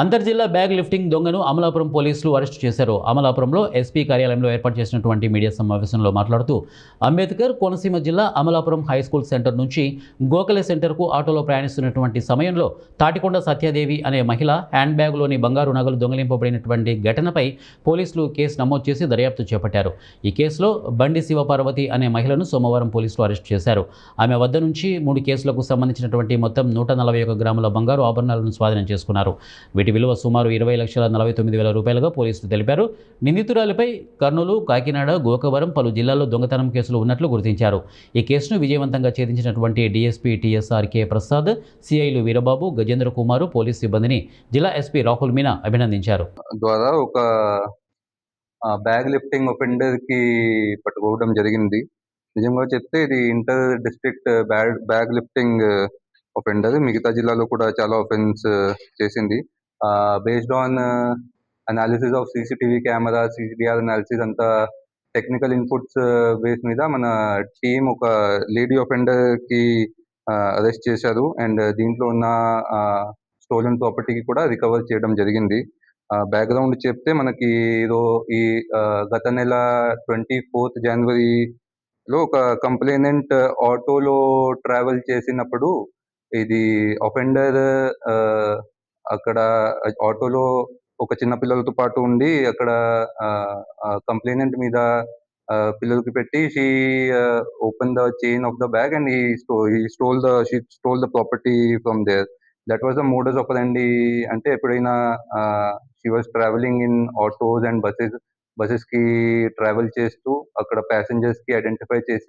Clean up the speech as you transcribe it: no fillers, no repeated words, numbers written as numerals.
అంతర్జిల్లా bag lifting దొంగను అమలాపురం పోలీసులు arrest చేశారు. అమలాపురంలో ఎస్పీ కార్యాలయంలో ఏర్పాటు చేసినటువంటి మీడియా సమావేశంలో మాట్లాడుతూ అంబేద్కర్ కోనసీమ జిల్లా అమలాపురం హైస్కూల్ సెంటర్ నుంచి గోఖలే సెంటర్కు ఆటోలో ప్రయాణిస్తున్నటువంటి సమయంలో తాటికొండ సత్యాదేవి అనే మహిళ హ్యాండ్ బ్యాగ్లోని బంగారు నగలు దొంగిలింపబడినటువంటి ఘటనపై పోలీసులు కేసు నమోదు చేసి దర్యాప్తు చేపట్టారు. ఈ కేసులో బండి శివపార్వతి అనే మహిళను సోమవారం పోలీసులు అరెస్టు చేశారు. ఆమె వద్ద నుంచి 3 కేసులకు సంబంధించినటువంటి మొత్తం 141 గ్రాముల బంగారు ఆభరణాలను స్వాధీనం చేసుకున్నారు. వీటి విలువ సుమారు 20,49,000 రూపాయలుగా పోలీసులు తెలిపారు. నిందితురాలిపై కర్నూలు, కాకినాడ, గోకవరం పలు జిల్లాల్లో దొంగతనం కేసులు ఉన్నట్లు గుర్తించారు. ఈ కేసును విజయవంతంగా ఛేదించినటువంటి డీఎస్పీ టీఎస్ఆర్కే ప్రసాద్, సిఐలు వీరబాబు, గజేంద్ర కుమారు, పోలీస్ సిబ్బందిని జిల్లా ఎస్పీ రాహుల్ మీనా అభినందించారు. ద్వారా ఒక బ్యాగ్ లిఫ్టింగ్ ఒఫెండర్కి పట్టుకోవడం జరిగింది. నిజంగా చెప్తే ఇది inter district bag lifting offender. మిగతా జిల్లాలో కూడా చాలా ఒఫెన్స్ చేసింది. Based on analysis of CCTV camera, CCDR analysis అంతా టెక్నికల్ ఇన్పుట్స్ బేస్ మీద మన టీం ఒక లేడీ ఒఫెండర్కి అరెస్ట్ చేశారు. అండ్ దీంట్లో ఉన్న స్టోలన్ ప్రాపర్టీకి కూడా రికవర్ చేయడం జరిగింది. బ్యాక్గ్రౌండ్ చెప్తే మనకి ఈ గత నెల 24th జనవరిలో ఒక కంప్లైనెంట్ ఆటోలో ట్రావెల్ చేసినప్పుడు ఇది ఒఫెండర్ అక్కడ ఆటోలో ఒక చిన్న పిల్లలతో పాటు ఉండి అక్కడ కంప్లైనెంట్ మీద పిల్లలకి పెట్టి she open the chain of the bag and she stole the property from there. That was the modus operandi. అంటే ఎప్పుడైనా she was traveling in autos and buses కి ట్రావెల్ చేస్తూ అక్కడ passengers కి ఐడెంటిఫై చేసి